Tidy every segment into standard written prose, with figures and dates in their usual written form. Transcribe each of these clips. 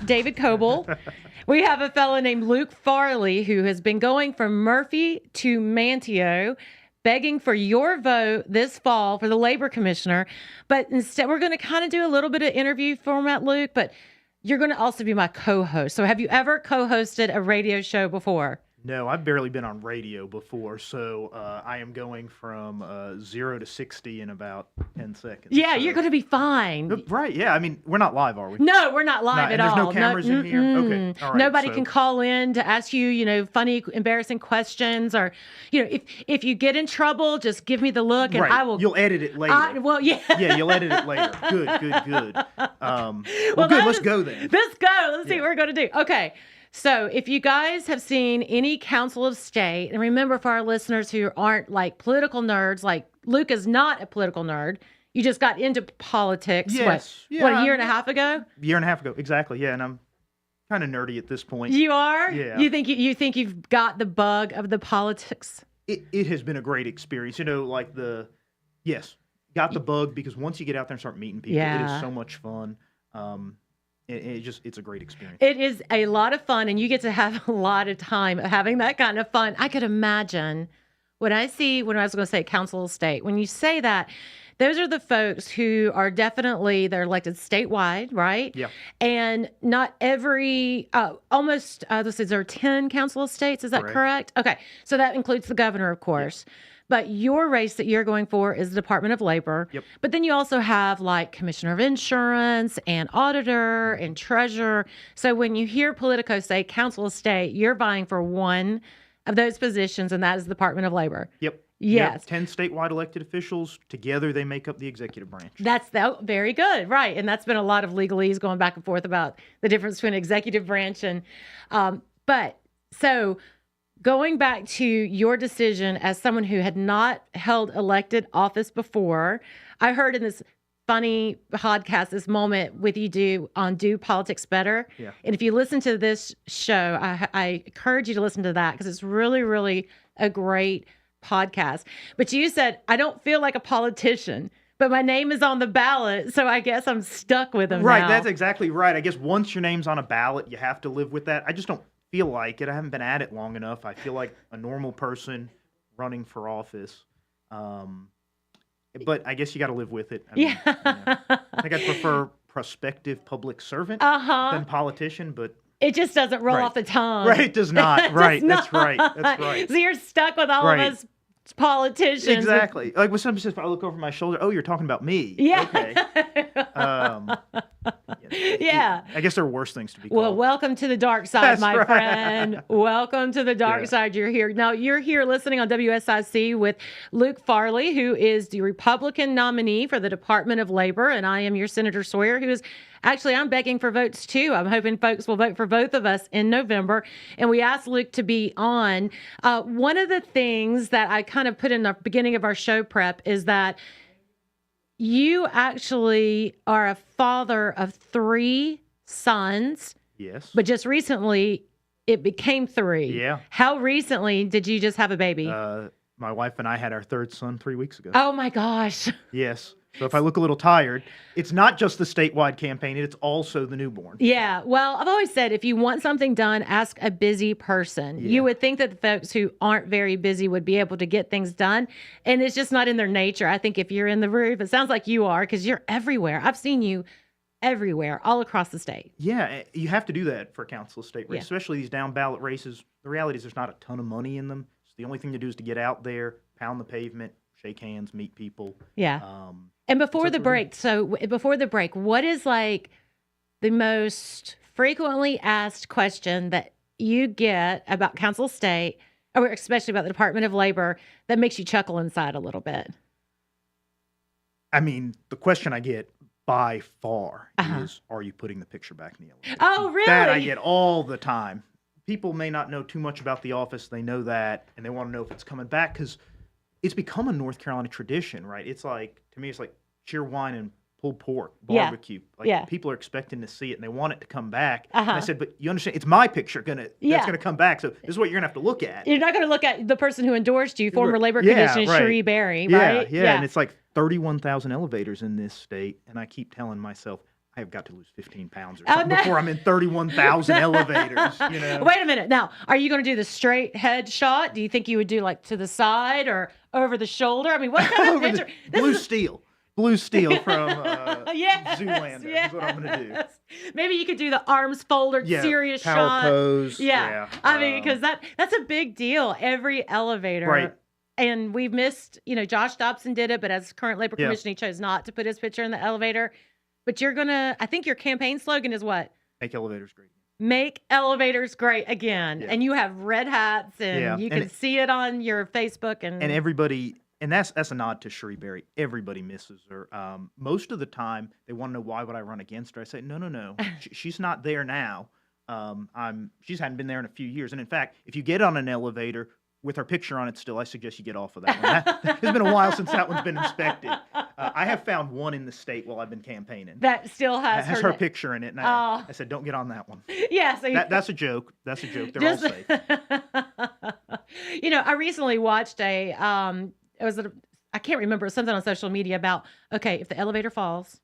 David Coble. We have a fellow named Luke Farley who has been going from Murphy to Manteo, begging for your vote this fall for the labor commissioner. But instead, we're going to kind of do a little bit of interview format, Luke, but you're going to also be my co-host. So have you ever co-hosted a radio show before? No, I've barely been on radio before, so I am going from 0 to 60 in about 10 seconds. Yeah, so. you're going to be fine. Right, yeah. I mean, we're not live, are we? No, we're not live at all. There's no cameras in here? Okay, all right. Nobody can call in to ask you, funny, embarrassing questions, or, if you get in trouble, just give me the look, and right. I will. You'll edit it later. Yeah, you'll edit it later. Good. Well, good. Let's go then. Let's go. Let's see what we're going to do. Okay. So if you guys have seen any Council of State, and remember for our listeners who aren't like political nerds, like Luke is not a political nerd. You just got into politics, yes. What, a year and a half ago? Year and a half ago, exactly, yeah, and I'm kind of nerdy at this point. You are? Yeah. You think you've got the bug of the politics? It has been a great experience, got the bug, because once you get out there and start meeting people, it is so much fun. It's a great experience. It is a lot of fun, and you get to have a lot of time having that kind of fun. I could imagine when I was going to say Council of State, when you say that, those are the folks who are they're elected statewide, right? Yeah. And not every, there are 10 Council of States, is that correct? Okay, so that includes the governor, of course. Yep. But your race that you're going for is the Department of Labor. Yep. But then you also have like Commissioner of Insurance and Auditor and Treasurer. So when you hear Politico say Council of State, you're vying for one of those positions, and that is the Department of Labor. Yep. Yes. 10 statewide elected officials. Together, they make up the executive branch. That's very good. Right. And that's been a lot of legalese going back and forth about the difference between executive branch and, going back to your decision as someone who had not held elected office before, I heard in this funny podcast this moment with you do Politics Better. Yeah. And if you listen to this show, I encourage you to listen to that because it's really, really a great podcast. But you said, I don't feel like a politician, but my name is on the ballot, so I guess I'm stuck with them Right, now. That's exactly right. I guess once your name's on a ballot, you have to live with that. I just don't feel like it. I haven't been at it long enough. I feel like a normal person running for office. But I guess you got to live with it. I mean, I think I'd prefer prospective public servant than politician, but it just doesn't roll off the tongue. Right, it does not. Right, that's right. That's right. So you're stuck with all of us politicians. Exactly. Like when somebody says, I look over my shoulder, oh, you're talking about me. Yeah. Okay. Yeah. I guess there are worse things to be called. Well, welcome to the dark side, my friend. Welcome to the dark side. You're here. Now, you're here listening on WSIC with Luke Farley, who is the Republican nominee for the Department of Labor, and I am your Senator Sawyer, who is actually, I'm begging for votes, too. I'm hoping folks will vote for both of us in November. And we asked Luke to be on. One of the things that I kind of put in the beginning of our show prep is that you actually are a father of 3 sons. Yes. But just recently, it became 3. Yeah. How recently did you just have a baby? My wife and I had our 3rd son 3 weeks ago. Oh, my gosh. Yes. So if I look a little tired, it's not just the statewide campaign, it's also the newborn. Yeah. Well, I've always said if you want something done, ask a busy person. Yeah. You would think that the folks who aren't very busy would be able to get things done, and it's just not in their nature. I think if you're in the roof, it sounds like you are because you're everywhere. I've seen you everywhere, all across the state. Yeah, you have to do that for council of state race, especially these down ballot races. The reality is there's not a ton of money in them. So the only thing to do is to get out there, pound the pavement, shake hands, meet people. Yeah. And before the break, what is like the most frequently asked question that you get about Council of State, or especially about the Department of Labor, that makes you chuckle inside a little bit? I mean, the question I get by far is, are you putting the picture back in the elevator? Oh, really? That I get all the time. People may not know too much about the office. They know that, and they want to know if it's coming back because it's become a North Carolina tradition, right? It's like, to me, it's like cheer wine and pulled pork, barbecue. People are expecting to see it, and they want it to come back. And I said, but you understand, it's my picture that's going to come back, so this is what you're going to have to look at. You're not going to look at the person who endorsed you, former Labor Commissioner Cherie Berry, right? Yeah, and it's like 31,000 elevators in this state, and I keep telling myself, I have got to lose 15 pounds or Oh, something no. before I'm in 31,000 elevators. You know? Wait a minute. Now, are you going to do the straight head shot? Do you think you would do like to the side or over the shoulder? I mean, what kind of Over the- picture? Blue steel from Yes, Zoolander is what I'm going to do. yes. Maybe you could do the arms folded, Yeah, serious power shot. pose. Yeah. I mean, because that's a big deal. Every elevator. Right. And we've missed, Josh Dobson did it, but as current labor Yeah. commissioner, he chose not to put his picture in the elevator. But you're going to, I think your campaign slogan is what? Make elevators great. Make elevators great again. Yeah. And you have red hats and Yeah, you and can see it on your Facebook. And everybody, and that's a nod to Cherie Berry. Everybody misses her. Most of the time, they want to know why would I run against her. I say, no. She's not there now. She hadn't been there in a few years. And in fact, if you get on an elevator with her picture on it still, I suggest you get off of that one. It's been a while since that one's been inspected. I have found one in the state while I've been campaigning. that still has her picture in it. And I said, don't get on that one. Yeah. So That's a joke. That's a joke. They're all safe. I recently watched I can't remember, something on social media about, okay, if the elevator falls,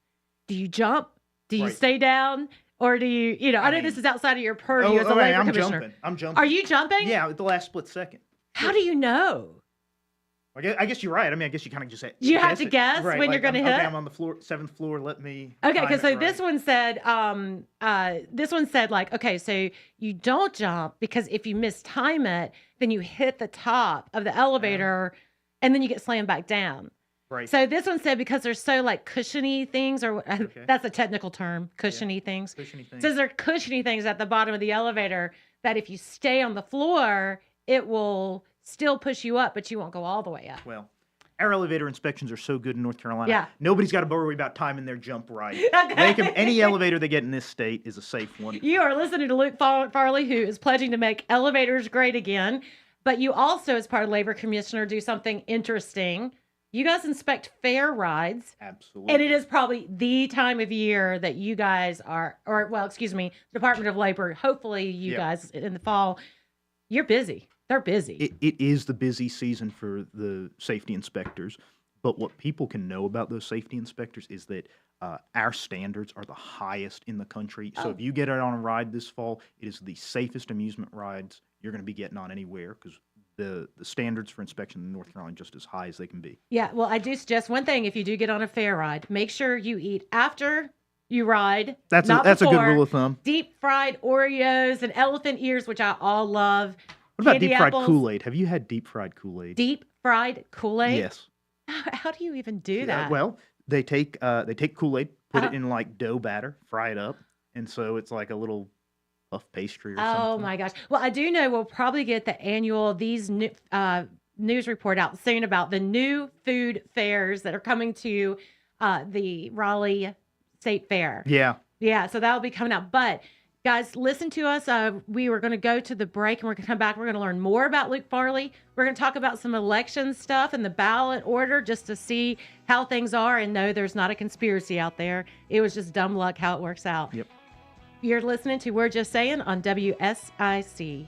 do you jump? Do you Right. stay down? Or do you, I know mean- this is outside of your purview as a labor I'm commissioner. jumping. Are you jumping? Yeah, at the last split second. How do you know? I guess you're right. I mean, I guess you kind of just say You have to it. guess Right, when you're gonna hit? Okay, I'm on the floor, 7th floor. Let me. Okay, time because it so this right. one said like, okay, so you don't jump because if you mistime it, then you hit the top of the elevator and then you get slammed back down. Right. So this one said because they're so like cushiony things, or Okay. that's a technical term, cushiony things. Cushiony thing. Says there are cushiony things at the bottom of the elevator that if you stay on the floor, it will still push you up, but you won't go all the way up. Well, our elevator inspections are so good in North Carolina. Yeah. Nobody's got to worry about timing their jump right. Okay. Any elevator they get in this state is a safe one. You are listening to Luke Farley, who is pledging to make elevators great again. But you also, as part of Labor Commissioner, do something interesting. You guys inspect fair rides. Absolutely. And it is probably the time of year that you guys Department of Labor, hopefully you guys in the fall, you're busy. They're busy. It is the busy season for the safety inspectors. But what people can know about those safety inspectors is that our standards are the highest in the country. So if you get it on a ride this fall, it is the safest amusement rides you're going to be getting on anywhere because the standards for inspection in North Carolina are just as high as they can be. Yeah, well, I do suggest one thing. If you do get on a fair ride, make sure you eat after you ride. That's not a good before. rule of thumb. Deep fried Oreos and elephant ears, which I all love. What about Candy deep fried apples. Kool-Aid? Have you had deep fried Kool-Aid? Deep fried Kool-Aid? Yes. How do you even do that? Well, they take Kool-Aid, put it in like dough batter, fry it up, and so it's like a little puff pastry or something. Oh my gosh. Well, I do know we'll probably get the annual news report out soon about the new food fairs that are coming to the Raleigh State Fair. Yeah. Yeah, so that'll be coming out. But guys, listen to us. We were going to go to the break and we're going to come back. We're going to learn more about Luke Farley. We're going to talk about some election stuff and the ballot order just to see how things are and know there's not a conspiracy out there. It was just dumb luck how it works out. Yep. You're listening to We're Just Saying on WSIC.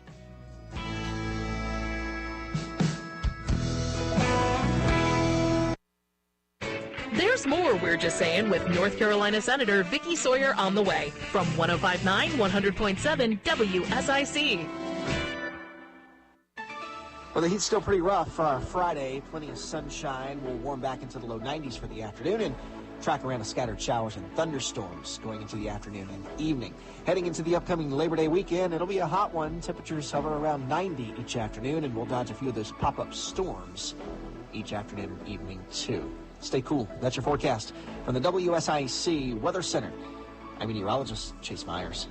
There's more We're Just Saying with North Carolina Senator Vicki Sawyer on the way from 105.9, 100.7 WSIC. Well, the heat's still pretty rough. Friday, plenty of sunshine. We'll warm back into the low 90s for the afternoon and track around a scattered showers and thunderstorms going into the afternoon and evening. Heading into the upcoming Labor Day weekend, it'll be a hot one. Temperatures hover around 90 each afternoon, and we'll dodge a few of those pop-up storms each afternoon and evening, too. Stay cool. That's your forecast from the WSIC Weather Center. I'm meteorologist Chase Myers.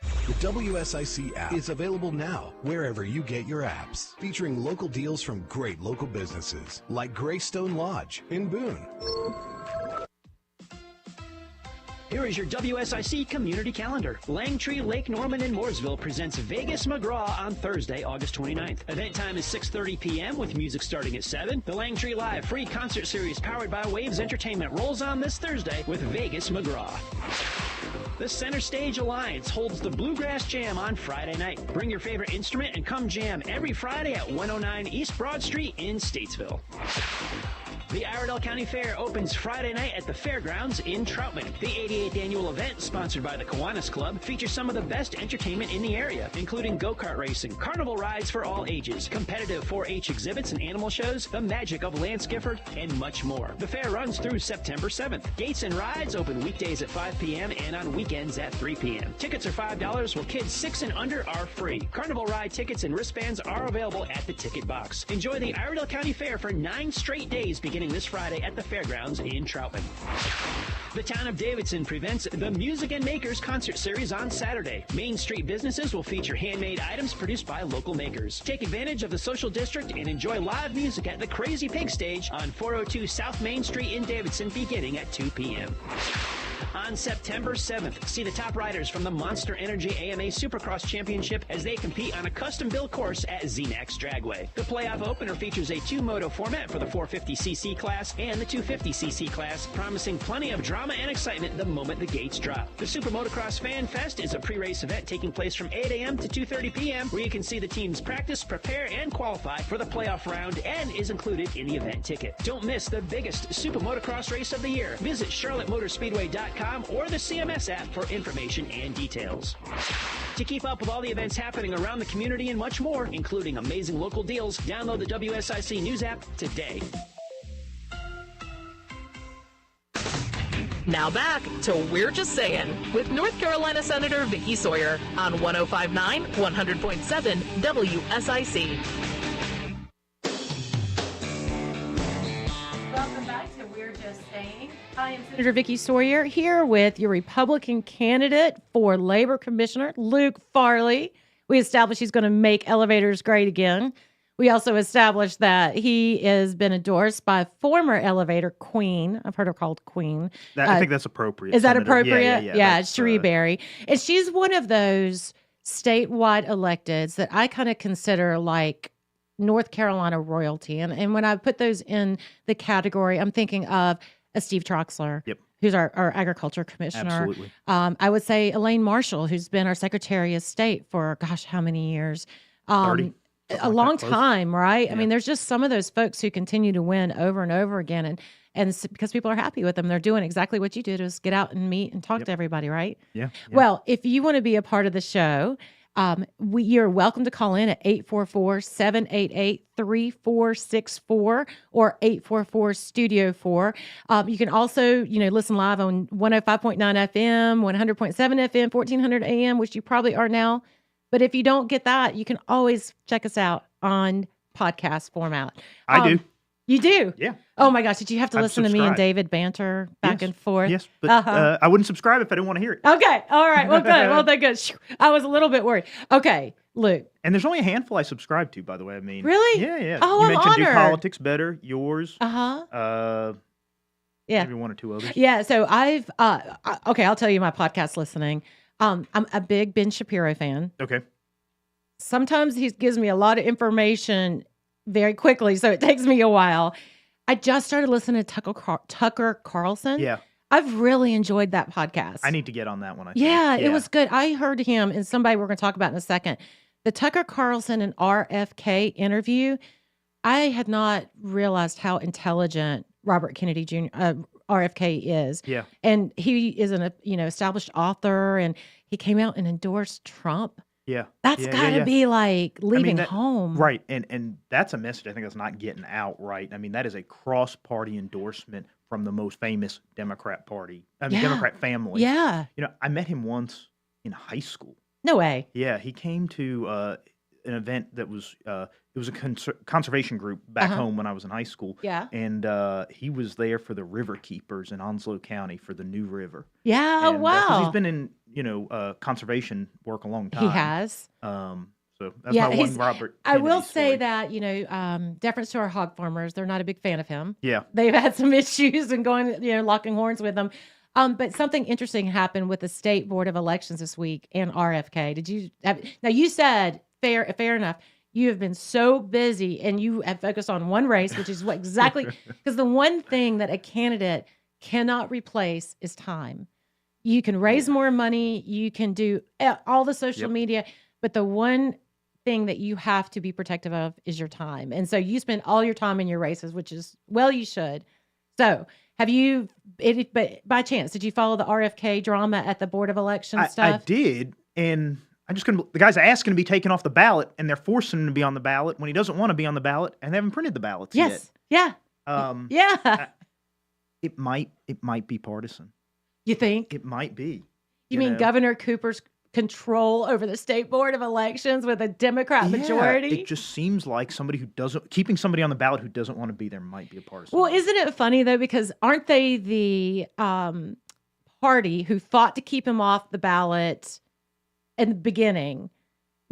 The WSIC app is available now wherever you get your apps, featuring local deals from great local businesses like Greystone Lodge in Boone. Here is your WSIC community calendar. Langtree, Lake Norman, and Mooresville presents Vegas McGraw on Thursday, August 29th. Event time is 6:30 p.m. with music starting at 7. The Langtree Live free concert series powered by Waves Entertainment rolls on this Thursday with Vegas McGraw. The Center Stage Alliance holds the Bluegrass Jam on Friday night. Bring your favorite instrument and come jam every Friday at 109 East Broad Street in Statesville. The Iredell County Fair opens Friday night at the fairgrounds in Troutman. The 88th annual event, sponsored by the Kiwanis Club, features some of the best entertainment in the area, including go-kart racing, carnival rides for all ages, competitive 4-H exhibits and animal shows, the magic of Lance Gifford, and much more. The fair runs through September 7th. Gates and rides open weekdays at 5 p.m. and on weekends at 3 p.m. Tickets are $5, while kids 6 and under are free. Carnival ride tickets and wristbands are available at the ticket box. Enjoy the Iredell County Fair for 9 straight days beginning this Friday at the fairgrounds in Troutman. The town of Davidson presents the Music and Makers concert series on Saturday. Main Street businesses will feature handmade items produced by local makers. Take advantage of the social district and enjoy live music at the Crazy Pig Stage on 402 South Main Street in Davidson beginning at 2 p.m. On September 7th, see the top riders from the Monster Energy AMA Supercross Championship as they compete on a custom-built course at ZMAX Dragway. The playoff opener features a two-moto format for the 450cc class and the 250cc class, promising plenty of drama and excitement the moment the gates drop. The Super Motocross Fan Fest is a pre-race event taking place from 8 a.m. to 2:30 p.m. where you can see the teams practice, prepare, and qualify for the playoff round and is included in the event ticket. Don't miss the biggest Super Motocross race of the year. Visit CharlotteMotorspeedway.com or the CMS app for information and details. To keep up with all the events happening around the community and much more, including amazing local deals, download the WSIC News app today. Now back to We're Just Saying with North Carolina Senator Vicky Sawyer on 105.9, 100.7 WSIC. Welcome back to We're Just Saying. I am Senator Vicky Sawyer here with your Republican candidate for Labor Commissioner, Luke Farley. We established he's going to make elevators great again. We also established that he has been endorsed by former elevator queen. I've heard her called queen. I think that's appropriate. Is that Senator. appropriate? Yeah, that's, Sheree Berry. And she's one of those statewide electeds that I kind of consider like North Carolina royalty. And when I put those in the category, I'm thinking of a Steve Troxler. Yep. Who's our agriculture commissioner. Absolutely. I would say Elaine Marshall, who's been our Secretary of State for, gosh, how many years? 30. A long time, right? Yeah. I mean, there's just some of those folks who continue to win over and over again. And because people are happy with them, they're doing exactly what you did, is get out and meet and talk to everybody, right? Yeah. Well, if you want to be a part of the show, you're welcome to call in at 844-788-3464 or 844-STUDIO-4. You can also, listen live on 105.9 FM, 100.7 FM, 1400 AM, which you probably are now. But if you don't get that, you can always check us out on podcast format. I do. You do? Yeah. Oh my gosh, did you have to I've listen to me and subscribed. David banter back and forth? Yes, but Uh-huh. I wouldn't subscribe if I didn't want to hear it. Okay. All right. Well, good. Well, then good. Phew. I was a little bit worried. Okay. Luke. And there's only a handful I subscribe to, by the way. I mean, Really? Yeah. Oh, you I'm mentioned honored. Do Politics Better, yours. Uh-huh. Yeah. Maybe one or two others. Yeah. So okay, I'll tell you my podcast listening. I'm a big Ben Shapiro fan. Okay. Sometimes he gives me a lot of information very quickly, so it takes me a while. I just started listening to Tucker Carlson. Yeah. I've really enjoyed that podcast. I need to get on that one. I think. Yeah, it was good. I heard him and somebody we're going to talk about in a second. The Tucker Carlson and RFK interview, I had not realized how intelligent Robert Kennedy Jr. RFK is. Yeah. And he is an established author, and he came out and endorsed Trump. Yeah. That's got to be like leaving home. Right. And that's a message I think that's not getting out right. I mean, that is a cross-party endorsement from the most famous Democrat party. Democrat family. Yeah. I met him once in high school. No way. Yeah, he came to an event that was it was a conservation group back home when I was in high school. Yeah. And he was there for the river keepers in Onslow County for the new river. Yeah. And, 'cause wow. he's been in conservation work a long time. He has. So that's my one Robert. I will Kennedy say story. that, deference to our hog farmers, they're not a big fan of him. Yeah. They've had some issues and going, locking horns with him. But something interesting happened with the State Board of Elections this week and RFK. Now you said fair enough. You have been so busy and you have focused on one race, which is what exactly, because the one thing that a candidate cannot replace is time. You can raise more money. You can do all the social media, but the one thing that you have to be protective of is your time. And so you spend all your time in your races, which is, well, you should. So but by chance, did you follow the RFK drama at the Board of Elections stuff? I did. And the guy's asking to be taken off the ballot, and they're forcing him to be on the ballot when he doesn't want to be on the ballot, and they haven't printed the ballots yet. Yeah. Yeah. It might be partisan. You think? It might be. You mean Governor Cooper's control over the state board of elections with a Democrat majority? It just seems like keeping somebody on the ballot who doesn't want to be there might be a partisan. Well, isn't it funny though? Because aren't they the party who fought to keep him off the ballot in the beginning?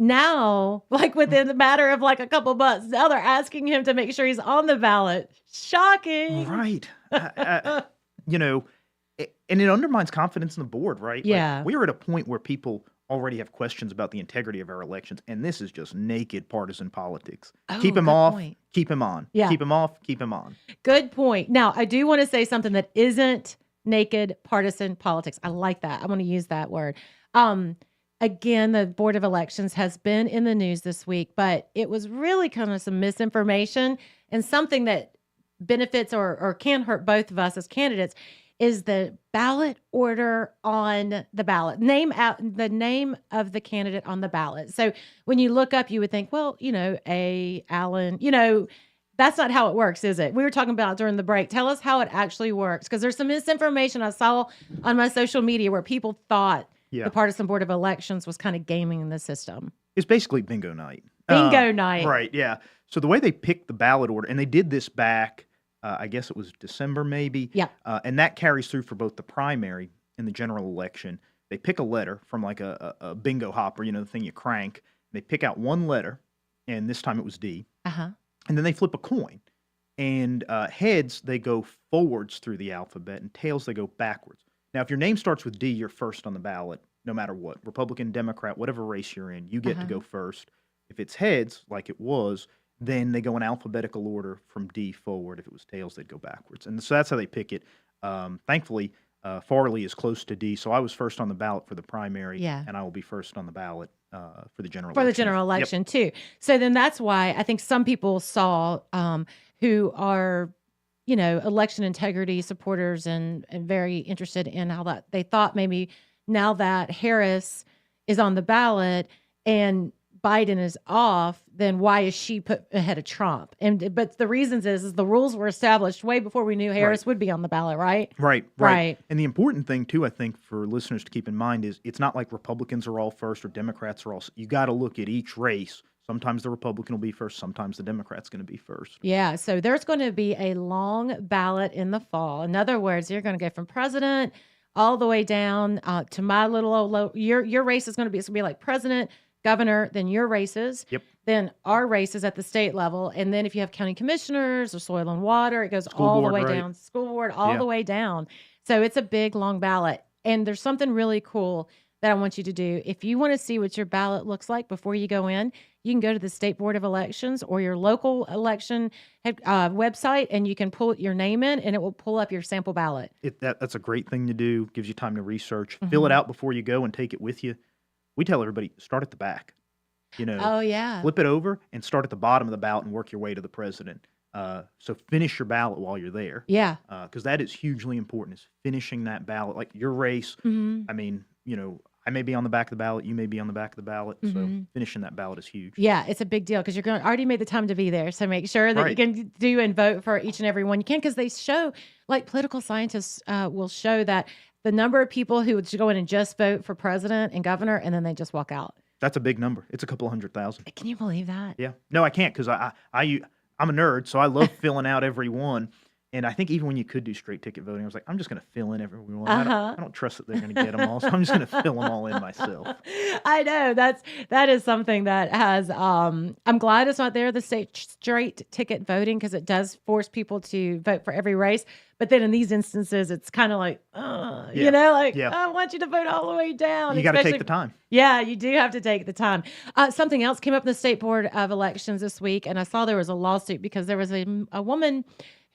Now, like within the matter of like a couple months, now they're asking him to make sure he's on the ballot. Shocking. Right. And it undermines confidence in the board, right? Yeah. Like, we are at a point where people already have questions about the integrity of our elections, and this is just naked partisan politics. Keep him off, keep him on. Yeah. Keep him off, keep him on. Good point. Now, I do want to say something that isn't naked partisan politics. I like that. I want to use that word. Again, the Board of Elections has been in the news this week, but it was really kind of some misinformation and something that benefits or can hurt both of us as candidates is the ballot order on the ballot. Name out the name of the candidate on the ballot. So when you look up, you would think, well, A. Allen, that's not how it works, is it? We were talking about during the break. Tell us how it actually works, because there's some misinformation I saw on my social media where people thought the Partisan Board of Elections was kind of gaming the system. It's basically bingo night. Bingo night. Right, yeah. So the way they picked the ballot order, and they did this back, I guess it was December maybe. Yeah. And that carries through for both the primary and the general election. They pick a letter from like a bingo hopper, the thing you crank. They pick out one letter, and this time it was D. Uh-huh. And then they flip a coin. And heads, they go forwards through the alphabet, and tails, they go backwards. Now, if your name starts with D, you're first on the ballot, no matter what. Republican, Democrat, whatever race you're in, you get to go first. If it's heads, like it was, then they go in alphabetical order from D forward. If it was tails, they'd go backwards. And so that's how they pick it. Thankfully, Farley is close to D, so I was first on the ballot for the primary, and I will be first on the ballot for the general election. For the general election, too. So then that's why I think some people saw who are election integrity supporters and very interested in how that they thought maybe now that Harris is on the ballot and Biden is off, then why is she put ahead of Trump? But the reasons is the rules were established way before we knew Harris would be on the ballot, right? Right. And the important thing too, I think, for listeners to keep in mind is it's not like Republicans are all first or Democrats are all. You got to look at each race. Sometimes the Republican will be first. Sometimes the Democrat's going to be first. Yeah. So there's going to be a long ballot in the fall. In other words, you're going to go from president all the way down to my little old your race is going to be like president, governor, then your races. Yep. Then our races at the state level. And then if you have county commissioners or soil and water, it goes all the way down. School board, all the way down. So it's a big, long ballot. And there's something really cool that I want you to do. If you want to see what your ballot looks like before you go in, you can go to the State Board of Elections or your local election website, and you can pull your name in, and it will pull up your sample ballot. That's a great thing to do. Gives you time to research. Fill it out before you go and take it with you. We tell everybody, start at the back. Oh, yeah. Flip it over and start at the bottom of the ballot and work your way to the president. So finish your ballot while you're there. Yeah. Because that is hugely important, is finishing that ballot. Like your race, I mean, I may be on the back of the ballot, you may be on the back of the ballot. So finishing that ballot is huge. Yeah, it's a big deal because you're already made the time to be there. So make sure that you can do and vote for each and every one you can, because they show, like political scientists will show that the number of people who would go in and just vote for president and governor, and then they just walk out. That's a big number. It's a couple 100,000. Can you believe that? Yeah. No, I can't, because I'm a nerd, so I love filling out every one. And I think even when you could do straight ticket voting, I was like, I'm just going to fill in every one. I don't trust that they're going to get them all, so I'm just going to fill them all in myself. I know that is something that has. I'm glad it's not there, the straight ticket voting, because it does force people to vote for every race. But then in these instances, it's kind of like, I want you to vote all the way down. You got to take the time. Yeah, you do have to take the time. Something else came up in the State Board of Elections this week, and I saw there was a lawsuit because there was a woman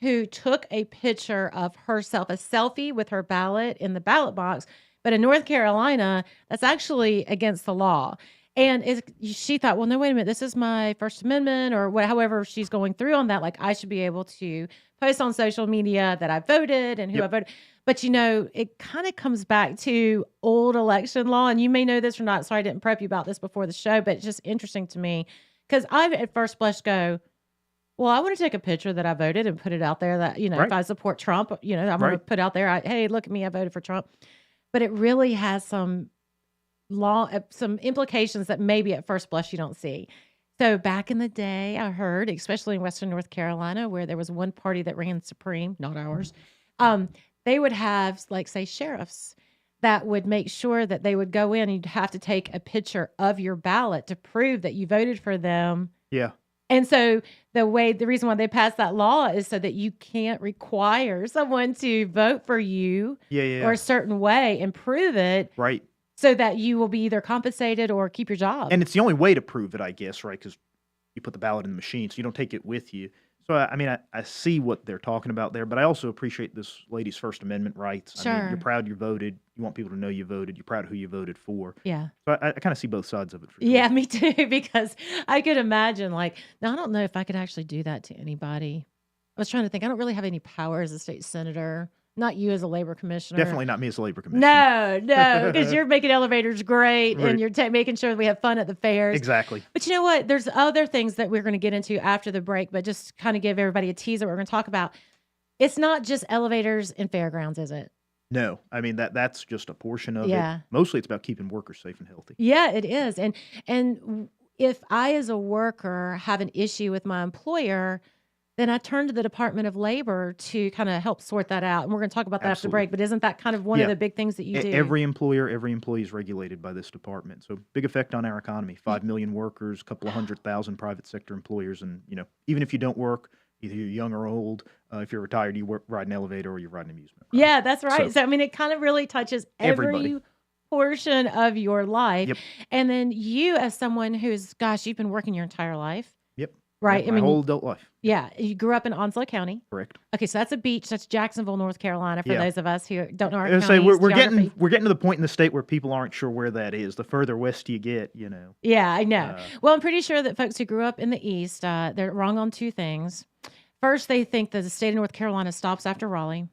who took a picture of herself, a selfie with her ballot in the ballot box. But in North Carolina, that's actually against the law. And she thought, well, no, wait a minute. This is my First Amendment or however she's going through on that. Like, I should be able to post on social media that I voted and who I voted. But, it kind of comes back to old election law. And you may know this or not. Sorry, I didn't prep you about this before the show, but it's just interesting to me because I at first blush go, well, I want to take a picture that I voted and put it out there that, if I support Trump, I want to put out there, hey, look at me, I voted for Trump. But it really has some implications that maybe at first blush you don't see. So back in the day, I heard, especially in Western North Carolina, where there was one party that ran supreme, not ours, they would have, like, say, sheriffs that would make sure that they would go in and you'd have to take a picture of your ballot to prove that you voted for them. Yeah. And so the reason why they passed that law is so that you can't require someone to vote for you or a certain way and prove it. Right. So that you will be either compensated or keep your job. And it's the only way to prove it, I guess, right? Because you put the ballot in the machine, so you don't take it with you. So, I see what they're talking about there, but I also appreciate this lady's First Amendment rights. Sure. I mean, you're proud you voted. You want people to know you voted. You're proud of who you voted for. Yeah. So I kind of see both sides of it. For sure. Yeah, me too, because I could imagine, like, now I don't know if I could actually do that to anybody. I was trying to think. I don't really have any power as a state senator. Not you as a labor commissioner. Definitely not me as a labor commissioner. No, because you're making elevators great and you're making sure we have fun at the fairs. Exactly. But you know what? There's other things that we're going to get into after the break, but just kind of give everybody a teaser what we're going to talk about. It's not just elevators and fairgrounds, is it? No. I mean, that's just a portion of it. Mostly it's about keeping workers safe and healthy. Yeah, it is. And if I as a worker have an issue with my employer, then I turn to the Department of Labor to kind of help sort that out. And we're going to talk about that after the break. But isn't that kind of one of the big things that you do? Every employee is regulated by this department. So big effect on our economy. 5 million workers, a couple of 100,000 private sector employers. And, even if you don't work, either you're young or old, if you're retired, you ride an elevator or you ride an amusement ride. Yeah, that's right. So it kind of really touches every portion of your life. Yep. And then you as someone who's, you've been working your entire life. Right. My whole adult life. Yeah. You grew up in Onslow County. Correct. Okay. So that's a beach. That's Jacksonville, North Carolina, for those of us who don't know our counties. We're getting to the point in the state where people aren't sure where that is. The further west you get, Yeah, I know. Well, I'm pretty sure that folks who grew up in the East, they're wrong on two things. First, they think that the state of North Carolina stops after Raleigh.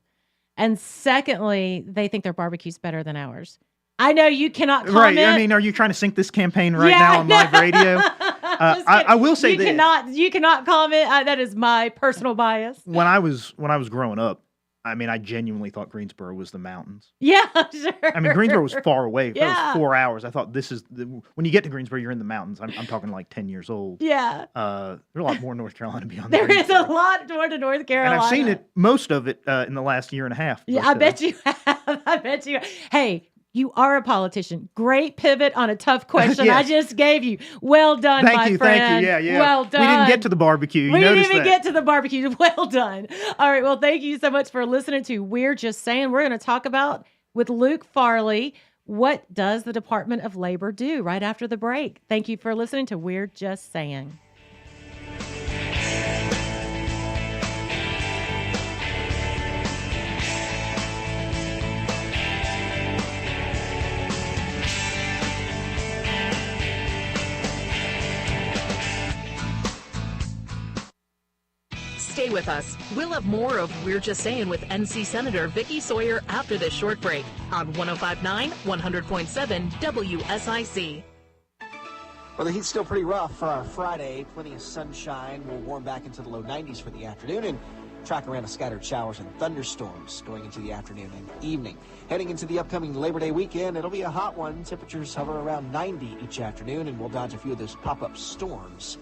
And secondly, they think their barbecue's better than ours. I know you cannot comment. Right. I mean, are you trying to sink this campaign now on live radio? I will say this. You cannot comment. That is my personal bias. When I was growing up, I genuinely thought Greensboro was the mountains. Yeah, sure. Greensboro was far away. It was 4 hours. I thought when you get to Greensboro, you're in the mountains. I'm talking like 10 years old. Yeah. There's a lot more North Carolina beyond there is a lot more to North Carolina. And I've seen most of it in the last year and a half. Yeah, I bet you have. I bet you. Hey, you are a politician. Great pivot on a tough question I just gave you. Well done, my friend. Thank you. Yeah. Well done. We didn't get to the barbecue. We didn't even get to the barbecue. Well done. All right. Well, thank you so much for listening to We're Just Saying. We're going to talk about, with Luke Farley, what does the Department of Labor do right after the break. Thank you for listening to We're Just Saying. Stay with us. We'll have more of We're Just Saying with NC Senator Vicki Sawyer after this short break on 105.9, 100.7 WSIC. Well, the heat's still pretty rough Friday. Plenty of sunshine. We'll warm back into the low 90s for the afternoon and track around scattered showers and thunderstorms going into the afternoon and evening. Heading into the upcoming Labor Day weekend, it'll be a hot one. Temperatures hover around 90 each afternoon, and we'll dodge a few of those pop-up storms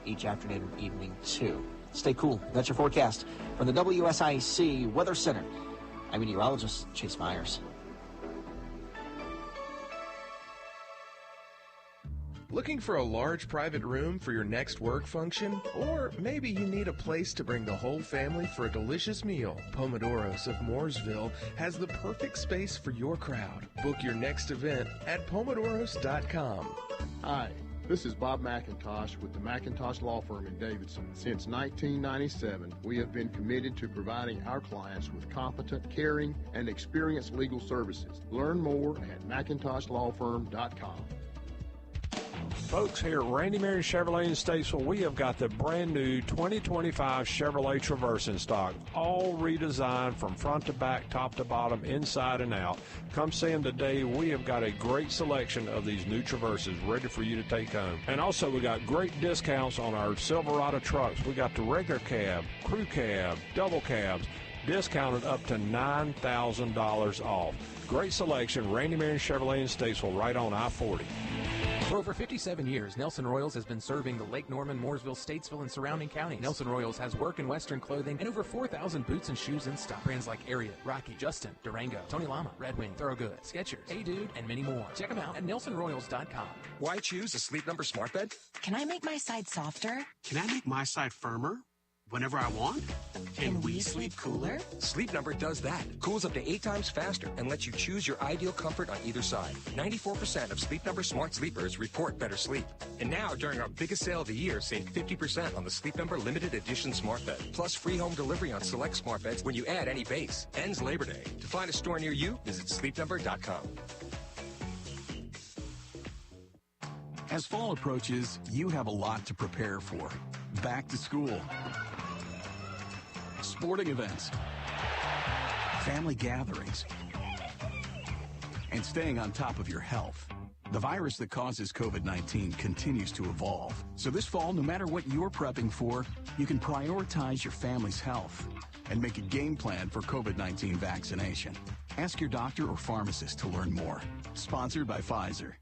each afternoon and evening, too. Stay cool. That's your forecast from the WSIC Weather Center. I'm meteorologist Chase Myers. Looking for a large private room for your next work function? Or maybe you need a place to bring the whole family for a delicious meal? Pomodoros of Mooresville has the perfect space for your crowd. Book your next event at pomodoros.com. Hi, this is Bob McIntosh with the McIntosh Law Firm in Davidson. Since 1997, we have been committed to providing our clients with competent, caring, and experienced legal services. Learn more at McIntoshLawFirm.com. Folks, here at Randy Marion Chevrolet in Statesville, we have got the brand new 2025 Chevrolet Traverse in stock, all redesigned from front to back, top to bottom, inside and out. Come see them today. We have got a great selection of these new Traverses ready for you to take home. And also, we got great discounts on our Silverado trucks. We got the regular cab, crew cab, double cabs, discounted up to $9,000 off. Great selection, Randy Marion Chevrolet in Statesville, right on I-40. For over 57 years, Nelson Royals has been serving the Lake Norman, Mooresville, Statesville, and surrounding counties. Nelson Royals has work in Western clothing and over 4,000 boots and shoes in stock. Brands like Ariat, Rocky, Justin, Durango, Tony Lama, Red Wing, Thorogood, Skechers, Hey Dude, and many more. Check them out at nelsonroyals.com. Why choose a Sleep Number smart bed? Can I make my side softer? Can I make my side firmer? Whenever I want? Can we sleep cooler? Sleep Number does that. Cools up to 8 times faster and lets you choose your ideal comfort on either side. 94% of Sleep Number smart sleepers report better sleep. And now, during our biggest sale of the year, save 50% on the Sleep Number limited edition smart bed. Plus free home delivery on select smart beds when you add any base. Ends Labor Day. To find a store near you, visit sleepnumber.com. As fall approaches, you have a lot to prepare for. Back to school, sporting events, family gatherings, and staying on top of your health. The virus that causes COVID-19 continues to evolve. So this fall, no matter what you're prepping for, you can prioritize your family's health and make a game plan for COVID-19 vaccination. Ask your doctor or pharmacist to learn more. Sponsored by Pfizer.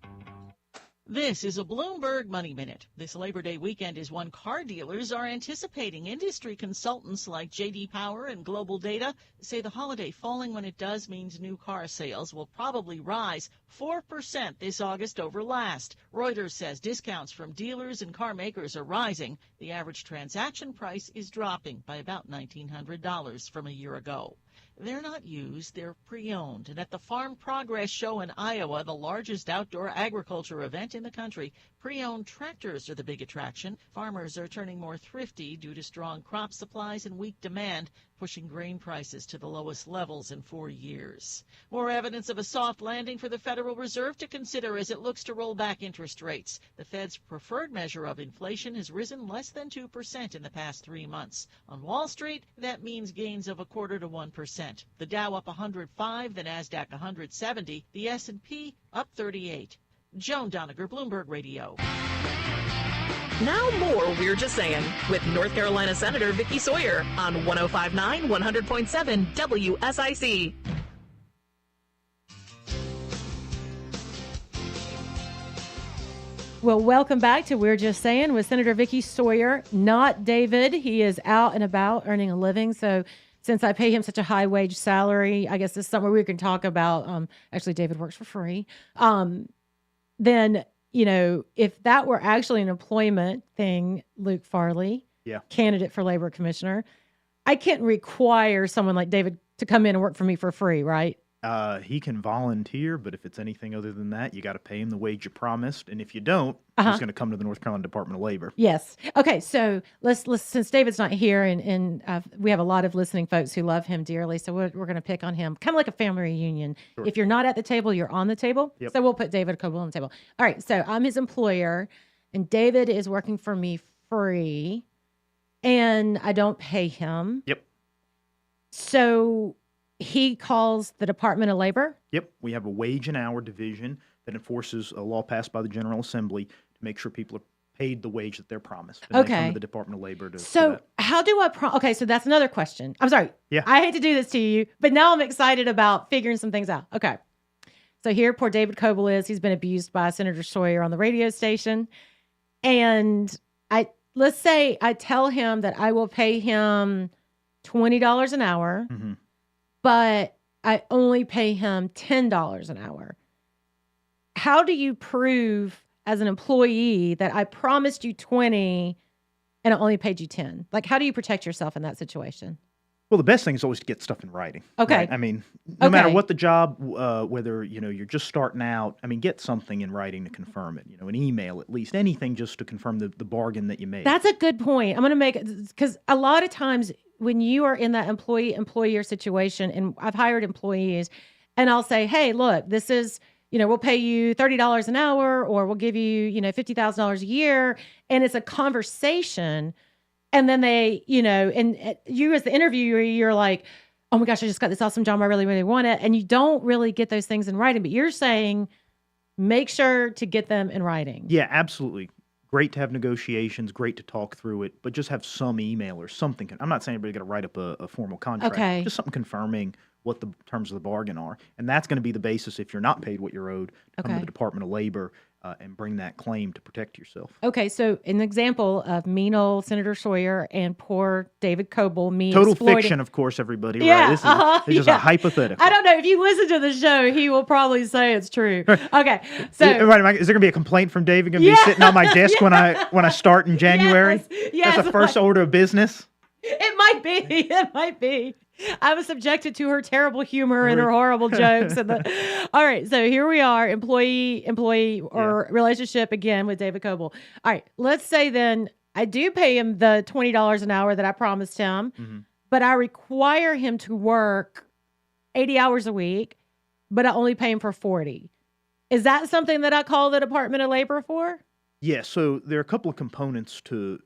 This is a Bloomberg Money Minute. This Labor Day weekend is one car dealers are anticipating. Industry consultants like J.D. Power and Global Data say the holiday falling when it does means new car sales will probably rise 4% this August over last. Reuters says discounts from dealers and car makers are rising. The average transaction price is dropping by about $1,900 from a year ago. They're not used, they're pre-owned. And at the Farm Progress Show in Iowa, the largest outdoor agriculture event in the country, pre-owned tractors are the big attraction. Farmers are turning more thrifty due to strong crop supplies and weak demand, pushing grain prices to the lowest levels in 4 years. More evidence of a soft landing for the Federal Reserve to consider as it looks to roll back interest rates. The Fed's preferred measure of inflation has risen less than 2% in the past 3 months. On Wall Street, that means gains of 0.25% to 1%. The Dow up 105, the Nasdaq 170, the S&P up 38. Joan Doniger, Bloomberg Radio. Now more We're Just Saying with North Carolina Senator Vicky Sawyer on 105.9, 100.7 WSIC. Well, welcome back to We're Just Saying with Senator Vicky Sawyer, not David. He is out and about earning a living. So since I pay him such a high wage salary, I guess this is something we can talk about. Actually, David works for free. Then, you know, if that were actually an employment thing, Luke Farley, candidate for labor commissioner, I can't require someone like David to come in and work for me for free, right? He can volunteer, but if it's anything other than that, you got to pay him the wage you promised. And if you don't, he's going to come to the North Carolina Department of Labor. Yes. Okay. So let's since David's not here, and we have a lot of listening folks who love him dearly, so we're going to pick on him, kind of like a family reunion. Sure. If you're not at the table, you're on the table. Yep. So we'll put David Coble on the table. All right. So I'm his employer, and David is working for me free, and I don't pay him. Yep. So he calls the Department of Labor? Yep. We have a wage and hour division that enforces a law passed by the General Assembly to make sure people are paid the wage that they're promised. And they come to the Department of Labor to So do that. how do I okay, so that's another question. I'm sorry. Yeah. I hate to do this to you, but now I'm excited about figuring some things out. Okay. So here poor David Coble is. He's been abused by Senator Sawyer on the radio station. And let's say I tell him that I will pay him $20 an hour. Mm-hmm. But I only pay him $10 an hour. How do you prove as an employee that I promised you 20 and I only paid you 10? Like, how do you protect yourself in that situation? Well, the best thing is always to get stuff in writing. Okay. Right? I mean, no matter what the job, whether, you're just starting out, I mean, get something in writing to confirm it, an email at least, anything just to confirm the bargain that you made. That's a good point. I'm going to make it, because a lot of times when you are in that employer situation, and I've hired employees, and I'll say, hey, look, this is we'll pay you $30 an hour, or we'll give you, $50,000 a year. And it's a conversation. And then they, and you as the interviewer, you're like, oh my gosh, I just got this awesome job. I really, really want it. And you don't really get those things in writing, but you're saying make sure to get them in writing. Yeah, absolutely. Great to have negotiations, great to talk through it, but just have some email or something. I'm not saying everybody's got to write up a formal contract. Okay. Just something confirming what the terms of the bargain are. And that's going to be the basis if you're not paid what you're owed to come to the Department of Labor and bring that claim to protect yourself. Okay, so an example of mean old Senator Sawyer and poor David Coble, Total exploiting. Fiction, of course, everybody. Yeah, right? This is just a hypothetical. I don't know. If you listen to the show, he will probably say it's true. Okay, so is there going to be a complaint from David going to be sitting on my desk when I start in January? Yes, that's the first order of business. It might be. It might be. I was subjected to her terrible humor and her horrible jokes. All right, so here we are, employee or relationship again with David Coble. All right, let's say then I do pay him the $20 an hour that I promised him, but I require him to work 80 hours a week, but I only pay him for 40. Is that something that I call the Department of Labor for? Yeah, so there are a couple of components to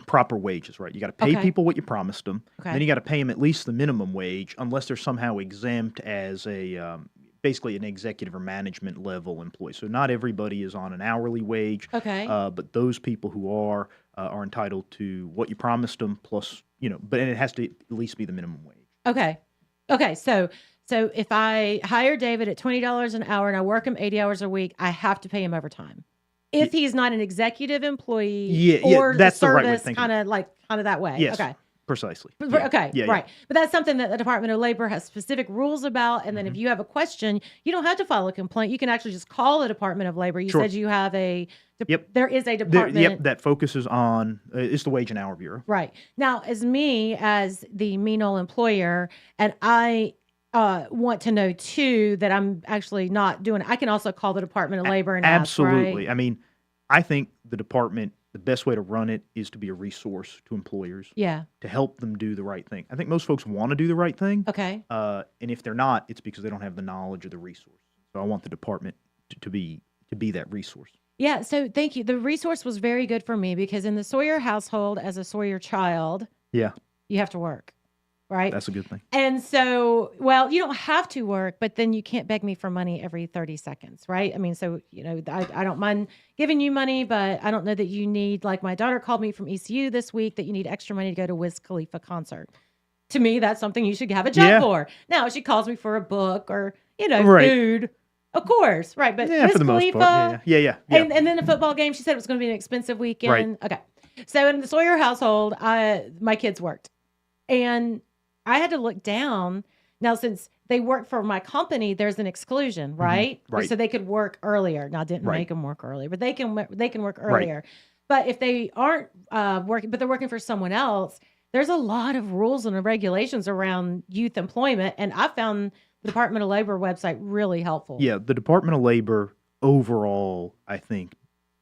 proper wages, right? You got to pay people what you promised them. Then you got to pay them at least the minimum wage, unless they're somehow exempt as a basically an executive or management level employee. So not everybody is on an hourly wage. But those people who are entitled to what you promised them plus, but it has to at least be the minimum wage. Okay. So if I hire David at $20 an hour and I work him 80 hours a week, I have to pay him overtime. If he's not an executive employee or that's the the right way of service, thinking. kind of that way. Yes, okay. Precisely. Right. But that's something that the Department of Labor has specific rules about. And then if you have a question, you don't have to file a complaint. You can actually just call the Department of Labor. You said you have there is a department. That focuses on, it's the Wage and Hour Bureau. Right. Now, as the mean old employer, and I want to know too that I'm actually not doing it, I can also call the Department of Labor and absolutely. ask, right? I mean, I think the department, the best way to run it is to be a resource to employers. Yeah. To help them do the right thing. I think most folks want to do the right thing. Okay. And if they're not, it's because they don't have the knowledge or the resource. So I want the department to be that resource. Yeah. So thank you. The resource was very good for me because in the Sawyer household, as a Sawyer child, you have to work. Right. That's a good thing. And so, you don't have to work, but then you can't beg me for money every 30 seconds. Right. I mean, so, I don't mind giving you money, but I don't know that you need, like my daughter called me from ECU this week, that you need extra money to go to Wiz Khalifa concert. To me, that's something you should have a job for. Now, if she calls me for a book or, food, of course. Right. But Wiz for the Khalifa, most part. Yeah. And then a football game, she said it was going to be an expensive weekend. Right. Okay. So in the Sawyer household, my kids worked. And I had to look down. Now, since they work for my company, there's an exclusion, right? Right. So they could work earlier. Now, I didn't make them work earlier, but they can work earlier. Right. But if they aren't working, but they're working for someone else, there's a lot of rules and regulations around youth employment. And I found the Department of Labor website really helpful. Yeah, the Department of Labor overall, I think,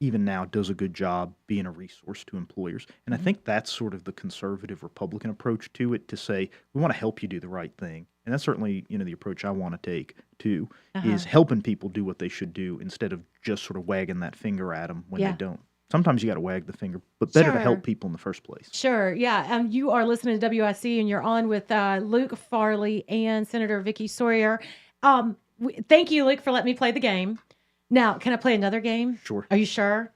even now does a good job being a resource to employers. And I think that's sort of the conservative Republican approach to it, to say, we want to help you do the right thing. And that's certainly, the approach I want to take too, is helping people do what they should do instead of just sort of wagging that finger at them when they don't. Sometimes you got to wag the finger, but better to help people in the first place. Sure. Yeah. You are listening to WSIC and you're on with Luke Farley and Senator Vicky Sawyer. Thank you, Luke, for letting me play the game. Now, can I play another game? Sure. Are you sure?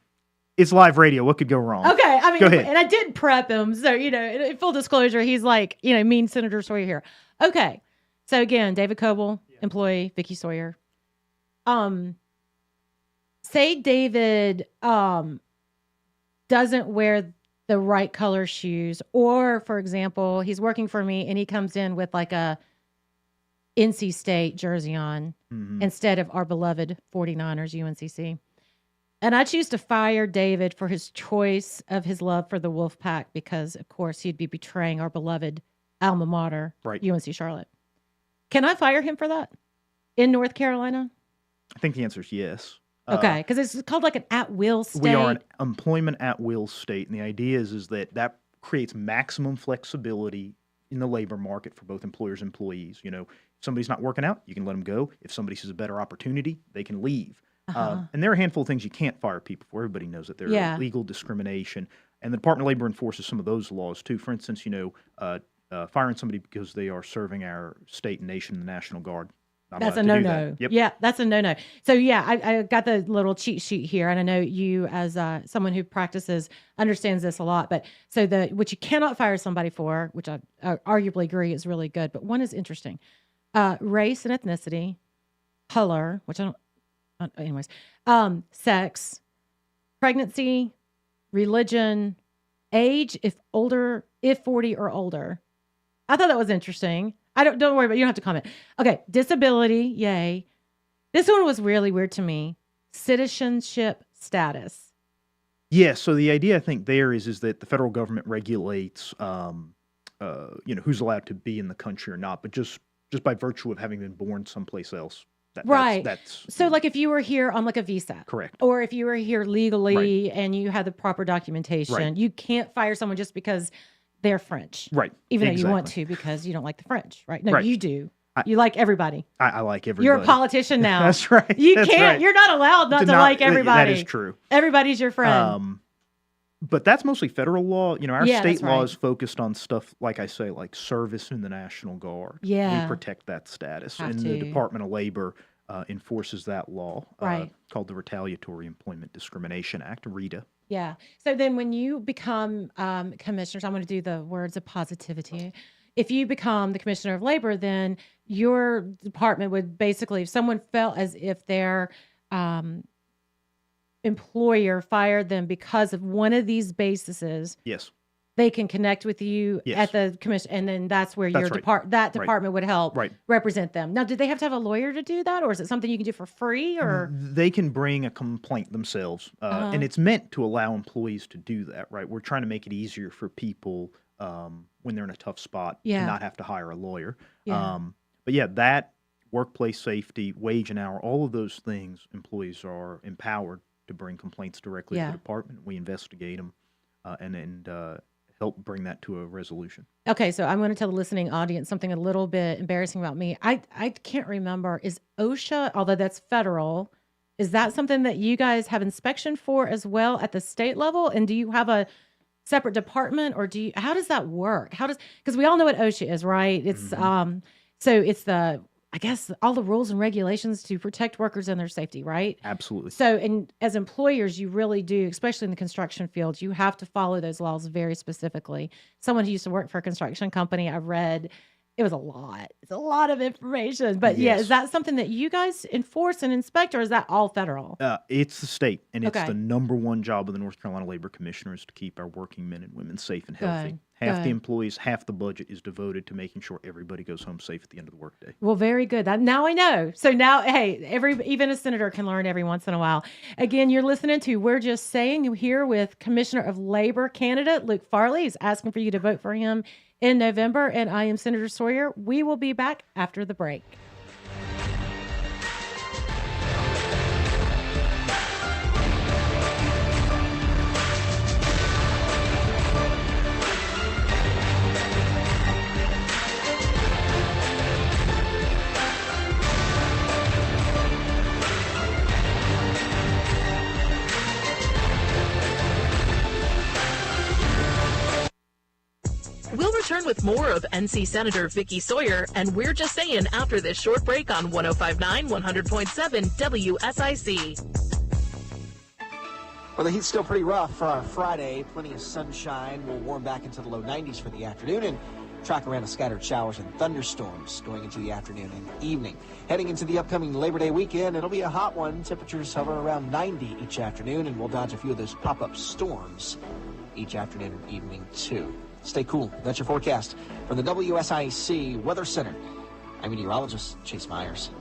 It's live radio. What could go wrong? Okay. I mean, go ahead. And I did prep him. So, in full disclosure, he's like, mean Senator Sawyer here. Okay. So again, David Coble, employee, Vicky Sawyer. Say David doesn't wear the right color shoes, or for example, he's working for me and he comes in with like a NC State jersey on instead of our beloved 49ers UNCC. And I choose to fire David for his choice of his love for the Wolfpack because, of course, he'd be betraying our beloved alma mater, UNC Charlotte. Can I fire him for that in North Carolina? I think the answer is yes. Okay, because it's called like an at-will state. We are an employment at-will state, and the idea is that creates maximum flexibility in the labor market for both employers and employees. You know, if somebody's not working out, you can let them go. If somebody sees a better opportunity, they can leave. And there are a handful of things you can't fire people for. Everybody knows that. There are legal discrimination. And the Department of Labor enforces some of those laws, too. For instance, you know, firing somebody because they are serving our state and nation in the National Guard. That's a no-no. Yep. Yeah, that's a no-no. So, yeah, I got the little cheat sheet here, and I know you, as someone who practices, understands this a lot. But so what you cannot fire somebody for, which I arguably agree is really good, but one is interesting. Race and ethnicity, color, which I don't, anyways, sex, pregnancy, religion, age, if 40 or older. I thought that was interesting. Don't worry about it. You don't have to comment. Okay. Disability. Yay. This one was really weird to me. Citizenship status. Yeah. So the idea I think there is that the federal government regulates, you know, who's allowed to be in the country or not, but just by virtue of having been born someplace else. That's so like if you were here on like a visa. Correct. Or if you were here legally and you had the proper documentation, you can't fire someone just because they're French. Right. Even though you want to because you don't like the French, right? No, you do. You like everybody. I like everybody. You're a politician now. That's right. You can't. You're not allowed not to like everybody. That is true. Everybody's your friend. But that's mostly federal law. You know, our state law is focused on stuff, like I say, like service in the National Guard. Yeah. We protect that status. And the Department of Labor enforces that law called the Retaliatory Employment Discrimination Act, RETA. Yeah. So then when you become commissioners, I'm going to do the words of positivity. If you become the commissioner of labor, then your department would basically, if someone felt as if their employer fired them because of one of these bases, yes, they can connect with you at the commission, and then that's where your department would help represent them. Now, do they have to have a lawyer to do that, or is it something you can do for free? Or they can bring a complaint themselves, and it's meant to allow employees to do that. Right? We're trying to make it easier for people when they're in a tough spot to not have to hire a lawyer. But yeah, that workplace safety, wage and hour, all of those things, employees are empowered to bring complaints directly to the department. We investigate them and help bring that to a resolution. Okay, so I'm going to tell the listening audience something a little bit embarrassing about me. I can't remember. Is OSHA, although that's federal, is that something that you guys have inspection for as well at the state level? And do you have a separate department, or how does that work? Because we all know what OSHA is, right? It's so it's I guess all the rules and regulations to protect workers and their safety, right? Absolutely. So, and as employers, you really do, especially in the construction field, you have to follow those laws very specifically. Someone who used to work for a construction company, I read, it was a lot. It's a lot of information. But yeah, is that something that you guys enforce and inspect, or is that all federal? It's the state, and it's the number one job of the North Carolina Labor Commissioner is to keep our working men and women safe and healthy. Half the employees, half the budget is devoted to making sure everybody goes home safe at the end of the workday. Well, very good. Now I know. So now, hey, even a senator can learn every once in a while. Again, you're listening to We're Just Saying here with Commissioner of Labor candidate Luke Farley. He's asking for you to vote for him in November, and I am Senator Sawyer. We will be back after the break. We'll return with more of NC Senator Vicky Sawyer, and We're Just Saying after this short break on 105.9, 100.7 WSIC. Well, the heat's still pretty rough for our Friday. Plenty of sunshine. We'll warm back into the low 90s for the afternoon and track around a scattered showers and thunderstorms going into the afternoon and evening. Heading into the upcoming Labor Day weekend, it'll be a hot one. Temperatures hover around 90 each afternoon, and we'll dodge a few of those pop-up storms each afternoon and evening, too. Stay cool. That's your forecast from the WSIC Weather Center. I'm meteorologist Chase Myers.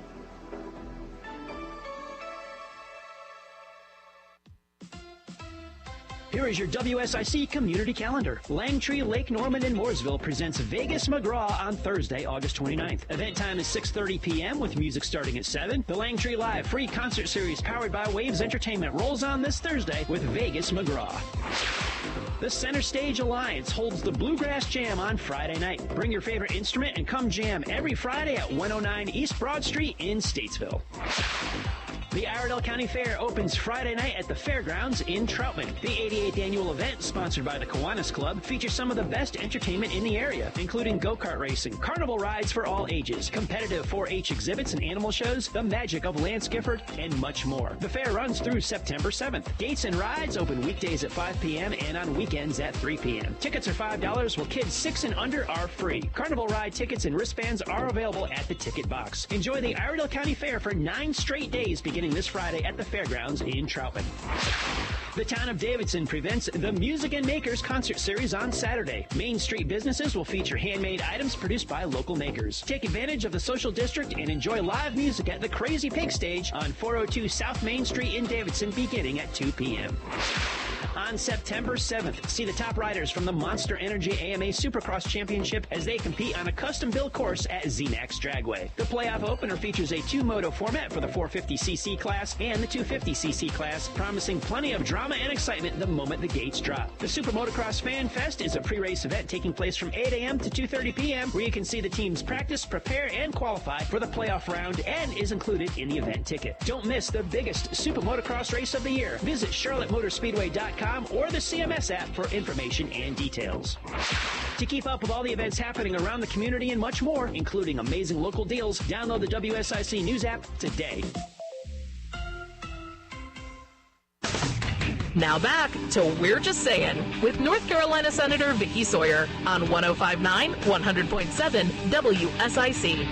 Here is your WSIC community calendar. Langtree, Lake Norman, and Mooresville presents Vegas McGraw on Thursday, August 29th. Event time is 6:30 p.m. with music starting at 7. The Langtree Live free concert series powered by Waves Entertainment rolls on this Thursday with Vegas McGraw. The Center Stage Alliance holds the Bluegrass Jam on Friday night. Bring your favorite instrument and come jam every Friday at 109 East Broad Street in Statesville. The Iredell County Fair opens Friday night at the Fairgrounds in Troutman. The 88th annual event, sponsored by the Kiwanis Club, features some of the best entertainment in the area, including go-kart racing, carnival rides for all ages, competitive 4-H exhibits and animal shows, the magic of Lance Gifford, and much more. The fair runs through September 7th. Gates and rides open weekdays at 5 p.m. and on weekends at 3 p.m. Tickets are $5, while kids 6 and under are free. Carnival ride tickets and wristbands are available at the ticket box. Enjoy the Iredell County Fair for 9 straight days beginning this Friday at the Fairgrounds in Troutman. The town of Davidson presents the Music and Makers concert series on Saturday. Main Street businesses will feature handmade items produced by local makers. Take advantage of the social district and enjoy live music at the Crazy Pig Stage on 402 South Main Street in Davidson beginning at 2 p.m. On September 7th, see the top riders from the Monster Energy AMA Supercross Championship as they compete on a custom-built course at ZMAX Dragway. The playoff opener features a two-moto format for the 450cc class and the 250cc class, promising plenty of drama and excitement the moment the gates drop. The Super Motocross Fan Fest is a pre-race event taking place from 8 a.m. to 2:30 p.m. where you can see the teams practice, prepare, and qualify for the playoff round and is included in the event ticket. Don't miss the biggest Super Motocross race of the year. Visit CharlotteMotorspeedway.com or the CMS app for information and details. To keep up with all the events happening around the community and much more, including amazing local deals, download the WSIC News app today. Now back to We're Just Saying with North Carolina Senator Vicky Sawyer on 105.9, 100.7 WSIC.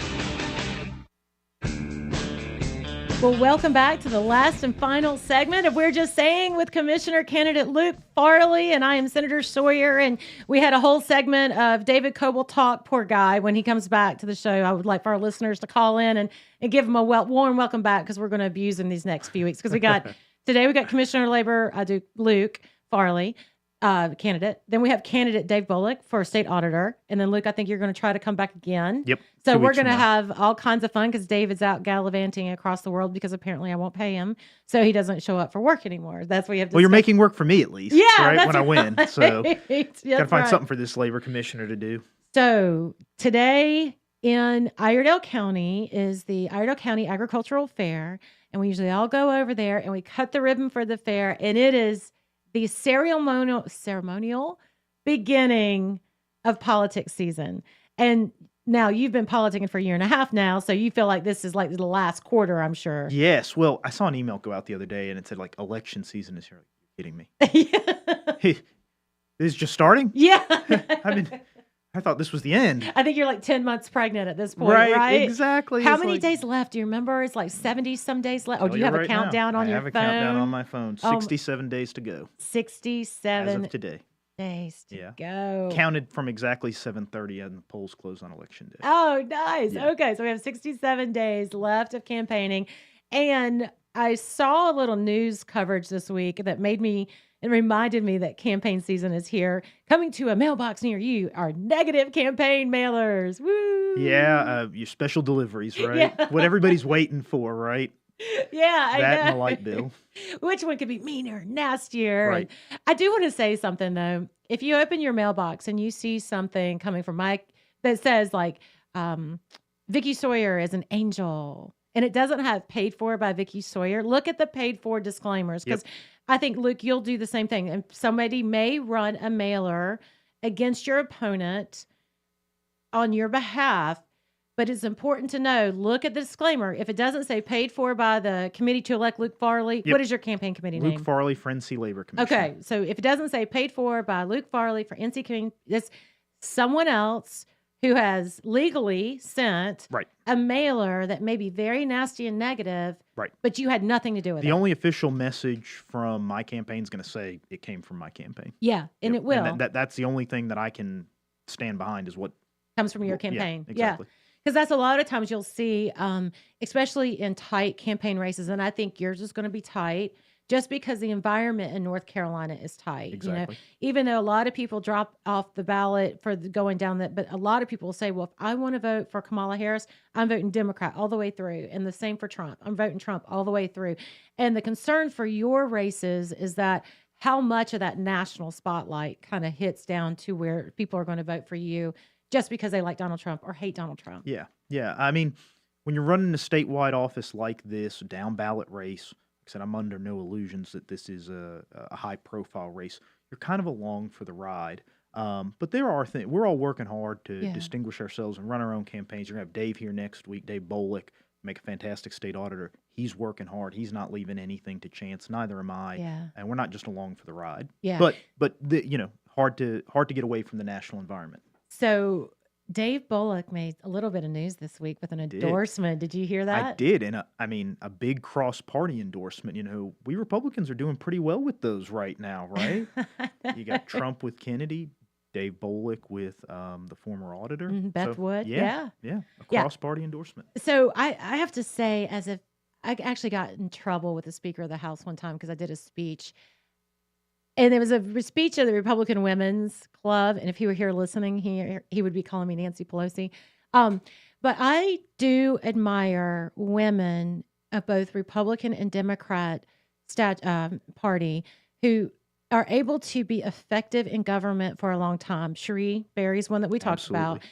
Well, welcome back to the last and final segment of We're Just Saying with Commissioner candidate Luke Farley, and I am Senator Sawyer, and we had a whole segment of David Coble talk, poor guy. When he comes back to the show, I would like for our listeners to call in and give him a warm welcome back, because we're going to abuse him these next few weeks, because today we got Commissioner of Labor, Luke Farley, candidate. Then we have candidate Dave Bullock for state auditor. And then Luke, I think you're going to try to come back again. Yep. So we're going to have all kinds of fun, because David's out gallivanting across the world, because apparently I won't pay him. So he doesn't show up for work anymore. That's what we have to Well, you're making work for me at least. Yeah, right? that's When I win. right. So That's got to find right. something for this labor commissioner to do. So today in Iredell County is the Iredell County Agricultural Fair. And we usually all go over there and we cut the ribbon for the fair. And it is the ceremonial beginning of politics season. And now you've been politicking for a year and a half now, so you feel like this is like the last quarter, I'm sure. Yes. Well, I saw an email go out the other day and it said like election season is here. You're kidding me. Hey, this is just starting? Yeah. I thought this was the end. I think you're like 10 months pregnant at this point, right? Exactly. How It's many like- days left? Do you remember? It's like 70 some days left. Oh, do you Tell have a right now. countdown on I your have a phone? countdown on my phone. 67 days to go. 67 as of today. days to go. Counted from exactly 7:30 and the polls close on election day. Oh, nice. Yeah. Okay, so we have 67 days left of campaigning. And I saw a little news coverage this week that reminded me that campaign season is here. Coming to a mailbox near you are negative campaign mailers. Woo! Yeah, your special deliveries, right? Yeah. What everybody's waiting for, right? Yeah, I know. That and the light bill. Which one could be meaner, nastier? Right. And I do want to say something, though. If you open your mailbox and you see something coming from Mike that says, like, Vicky Sawyer is an angel, and it doesn't have paid for by Vicky Sawyer, look at the paid for disclaimers, because I think, Luke, you'll do the same thing. And somebody may run a mailer against your opponent on your behalf, but it's important to know, look at the disclaimer. If it doesn't say paid for by the committee to elect Luke Farley, what is your campaign committee name? Luke Farley for NC Labor Commission. Okay, so if it doesn't say paid for by Luke Farley for NC Committee, it's someone else who has legally sent a mailer that may be very nasty and negative, but you had nothing to do with it. The only official message from my campaign is going to say it came from my campaign. Yeah, and it will. And that's the only thing that I can stand behind is what comes from your campaign. Yeah, exactly. Because that's a lot of times you'll see, especially in tight campaign races, and I think yours is going to be tight just because the environment in North Carolina is tight. Exactly. You know, even though a lot of people drop off the ballot for going down that, but a lot of people will say, well, if I want to vote for Kamala Harris, I'm voting Democrat all the way through. And the same for Trump. I'm voting Trump all the way through. And the concern for your races is that how much of that national spotlight kind of hits down to where people are going to vote for you just because they like Donald Trump or hate Donald Trump. Yeah. Yeah. I mean, when you're running a statewide office like this, down ballot race, like I said, I'm under no illusions that this is a high profile race. You're kind of along for the ride. But there are things, we're all working hard to distinguish ourselves and run our own campaigns. You're going to have Dave here next week, Dave Bolick, make a fantastic state auditor. He's working hard. He's not leaving anything to chance. Neither am I. Yeah. And we're not just along for the ride. Yeah. But hard to get away from the national environment. So Dave Bullock made a little bit of news this week with an endorsement. Did you hear that? I did. And a big cross-party endorsement. We Republicans are doing pretty well with those right now, right? You got Trump with Kennedy, Dave Bolick with the former auditor. Beth Wood. Yeah. A cross-party endorsement. So I have to say, as if I actually got in trouble with the Speaker of the House one time because I did a speech. And it was a speech of the Republican Women's Club. And if he were here listening, he would be calling me Nancy Pelosi. But I do admire women of both Republican and Democrat party who are able to be effective in government for a long time. Cherie Berry's one that we talked about.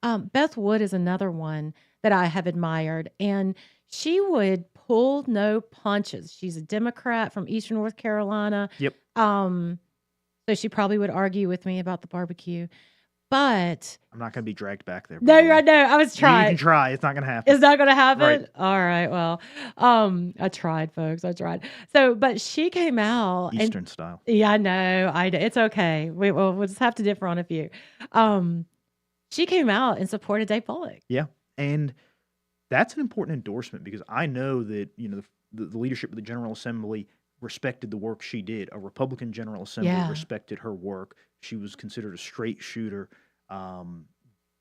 Beth Wood is another one that I have admired. And she would pull no punches. She's a Democrat from Eastern North Carolina. Yep. So she probably would argue with me about the barbecue. But I'm not going to be dragged back there. No, I know. I was trying. You can try. It's not going to happen. It's not going to happen? Right. All right. Well, I tried, folks. I tried. So, but she came out. Eastern style. Yeah, I know. It's okay. We'll just have to differ on a few. She came out and supported Dave Bullock. Yeah. And that's an important endorsement because I know that, the leadership of the General Assembly respected the work she did. A Republican General Assembly respected her work. She was considered a straight shooter,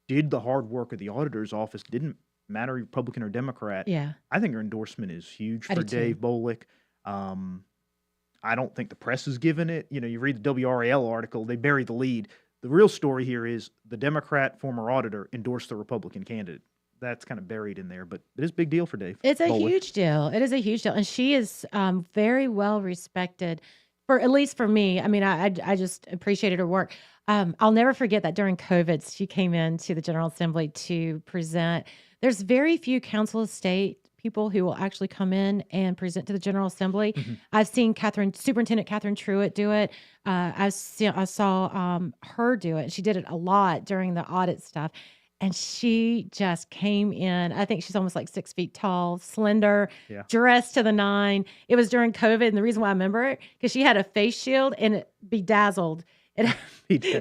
did the hard work of the auditor's office, didn't matter Republican or Democrat. Yeah. I think her endorsement is huge for Dave Bolick. I don't think the press is giving it. You read the WRAL article, they bury the lead. The real story here is the Democrat former auditor endorsed the Republican candidate. That's kind of buried in there, but it is a big deal for Dave. It's a Bolick. huge deal. It is a huge deal. And she is very well respected, at least for me. I mean, I just appreciated her work. I'll never forget that during COVID, she came into the General Assembly to present. There's very few Council of State people who will actually come in and present to the General Assembly. Mm-hmm. I've seen Superintendent Catherine Truitt do it. I saw her do it. She did it a lot during the audit stuff. And she just came in. I think she's almost like 6 feet tall, slender, dressed to the nine. It was during COVID. And the reason why I remember it, because she had a face shield and it bedazzled. It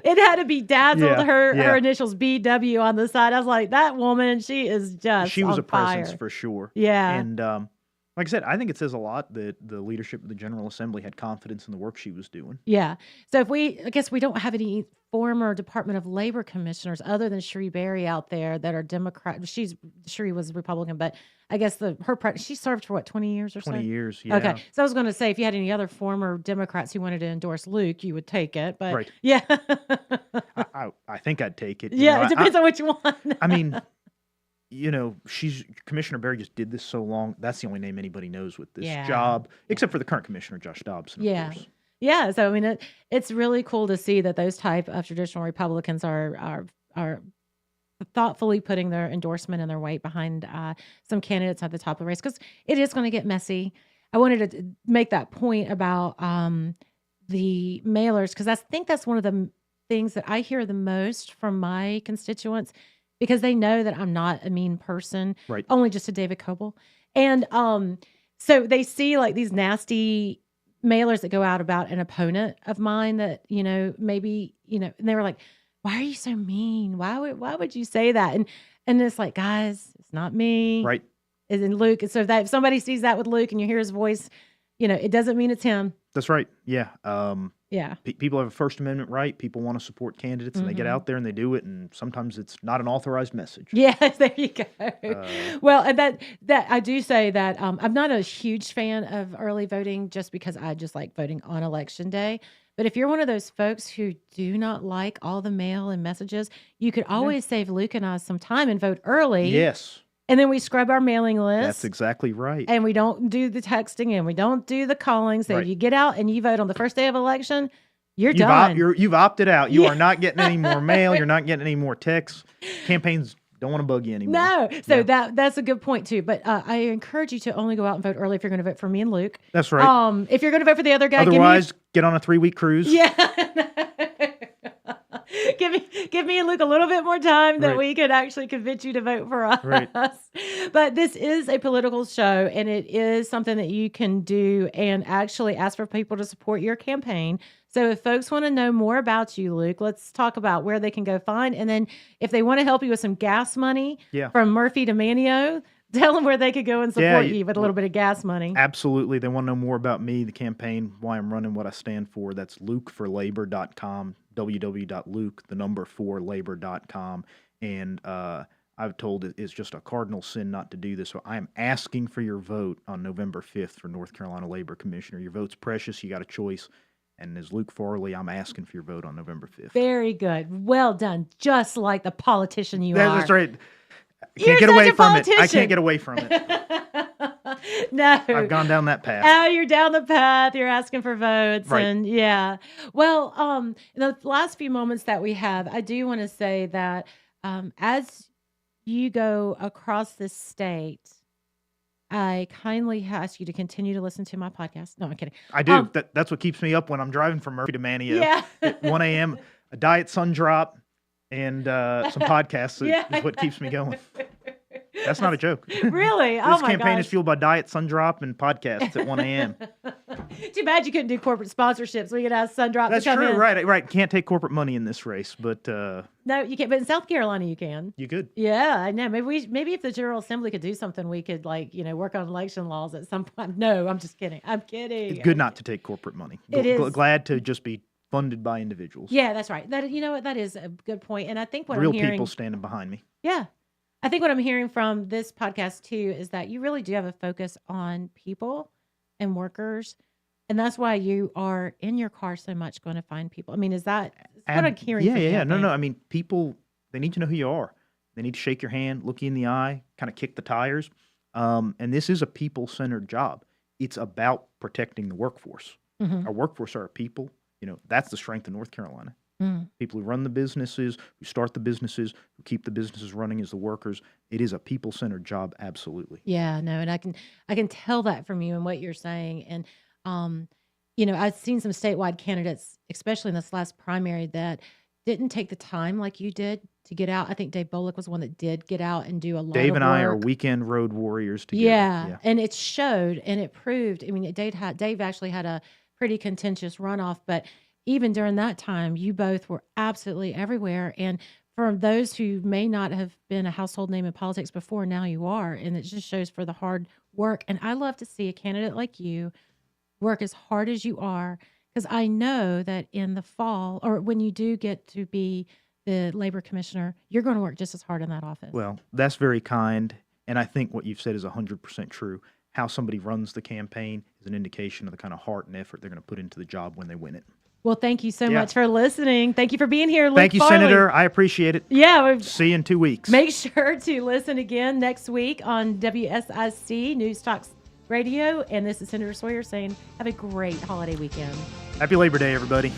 had to be dazzled. Her initials BW on the side. I was like, that woman, she is just She was on a presence fire. for sure. Yeah. And like I said, I think it says a lot that the leadership of the General Assembly had confidence in the work she was doing. Yeah. So I guess we don't have any former Department of Labor commissioners other than Cherie Berry out there that are Democrat. Cherie was Republican, but I guess she served for 20 years or so? 20 years, yeah. Okay. So I was going to say, if you had any other former Democrats who wanted to endorse Luke, you would take it. But right. Yeah. I think I'd take it. It depends on what you want. I mean, Commissioner Berry just did this so long. That's the only name anybody knows with this job, except for the current commissioner, Josh Dobson, of course. Yeah. So, I mean, it's really cool to see that those type of traditional Republicans are thoughtfully putting their endorsement and their weight behind some candidates at the top of the race, because it is going to get messy. I wanted to make that point about the mailers, because I think that's one of the things that I hear the most from my constituents, because they know that I'm not a mean person, right? Only just to David Coble. And so they see like these nasty mailers that go out about an opponent of mine that, maybe, and they were like, why are you so mean? Why would you say that? And it's like, guys, it's not me. Right. And then Luke. And so if somebody sees that with Luke and you hear his voice, it doesn't mean it's him. That's right. Yeah. Yeah. People have a First Amendment right. People want to support candidates, and they get out there and they do it. And sometimes it's not an authorized message. Yes, there you go. Well, and that I do say that I'm not a huge fan of early voting, just because I just like voting on election day. But if you're one of those folks who do not like all the mail and messages, you could always save Luke and I some time and vote early. Yes. And then we scrub our mailing list. That's exactly right. And we don't do the texting and we don't do the calling. So Right. if you get out and you vote on the first day of election, you're done. You've opted out. You Yeah. are not getting any more mail. You're not getting any more texts. Campaigns don't want to bug you anymore. No. So that's a good point too. But I encourage you to only go out and vote early if you're going to vote for me and Luke. That's right. If you're going to vote for the other guy, Otherwise, get on a 3-week cruise. Yeah. Give me and Luke a little bit more time that Right. we could actually convince you to vote for us. Right. But this is a political show, and it is something that you can do and actually ask for people to support your campaign. So if folks want to know more about you, Luke, let's talk about where they can go find. And then if they want to help you with some gas money from Murphy to Manio, tell them where they could go and support you with a little bit of gas money. Absolutely. They want to know more about me, the campaign, why I'm running, what I stand for. That's lukeforlabor.com, www.luke4labor.com. And I've told it's just a cardinal sin not to do this. So I am asking for your vote on November 5th for North Carolina Labor Commissioner. Your vote's precious. You got a choice. And as Luke Farley, I'm asking for your vote on November 5th. Very good. Well done. Just like the politician you are. That's right. I You're can't get such away a from it. I politician. can't get away from it. No. I've gone down that path. Oh, you're down the path. You're asking for votes. Right. And yeah. Well, in the last few moments that we have, I do want to say that as you go across this state, I kindly ask you to continue to listen to my podcast. No, I'm kidding. I do. That's what keeps me up when I'm driving from Murphy to Manio. Yeah. At 1 a.m., a diet sun drop and some podcasts is what keeps me going. That's not a joke. Really? Oh, This my campaign gosh. is fueled by diet sun drop and podcasts at 1 a.m. Too bad you couldn't do corporate sponsorships. We could ask Sundrop That's to come true. in. Right. Can't take corporate money in this race, but No, you can't. But in South Carolina, you can. you could. Yeah, I know. Maybe if the General Assembly could do something, we could work on election laws at some point. No, I'm just kidding. I'm kidding. It's good not to take corporate money. It is. Glad to just be funded by individuals. Yeah, that's right. That you know what? That is a good point. And I think what Real I'm hearing, people standing behind me. yeah, I think what I'm hearing from this podcast too is that you really do have a focus on people and workers, and that's why you are in your car so much going to find people. I mean, is that what I'm hearing? Yeah, from you, yeah. I No. think? I mean, people, they need to know who you are. They need to shake your hand, look you in the eye, kind of kick the tires. And this is a people-centered job. It's about protecting the workforce. Mhm. Our workforce are our people. That's the strength of North Carolina. Mm. People who run the businesses, who start the businesses, who keep the businesses running as the workers. It is a people-centered job, absolutely. Yeah, no, and I can tell that from you and what you're saying. And I've seen some statewide candidates, especially in this last primary, that didn't take the time like you did to get out. I think Dave Bolick was one that did get out and do a lot of work. Dave and I are weekend road warriors together. Yeah, and it showed and it proved. I mean, Dave actually had a pretty contentious runoff, but even during that time, you both were absolutely everywhere. And for those who may not have been a household name in politics before, now you are. And it just shows for the hard work. And I love to see a candidate like you work as hard as you are, because I know that in the fall, or when you do get to be the labor commissioner, you're going to work just as hard in that office. Well, that's very kind. And I think what you've said is 100% true. How somebody runs the campaign is an indication of the kind of heart and effort they're going to put into the job when they win it. Well, thank you so much for listening. Thank you for being here, Luke Thank you, Farley. Senator. I appreciate it. Yeah. See you in 2 weeks. Make sure to listen again next week on WSIC News Talks Radio. And this is Senator Sawyer saying, have a great holiday weekend. Happy Labor Day, everybody.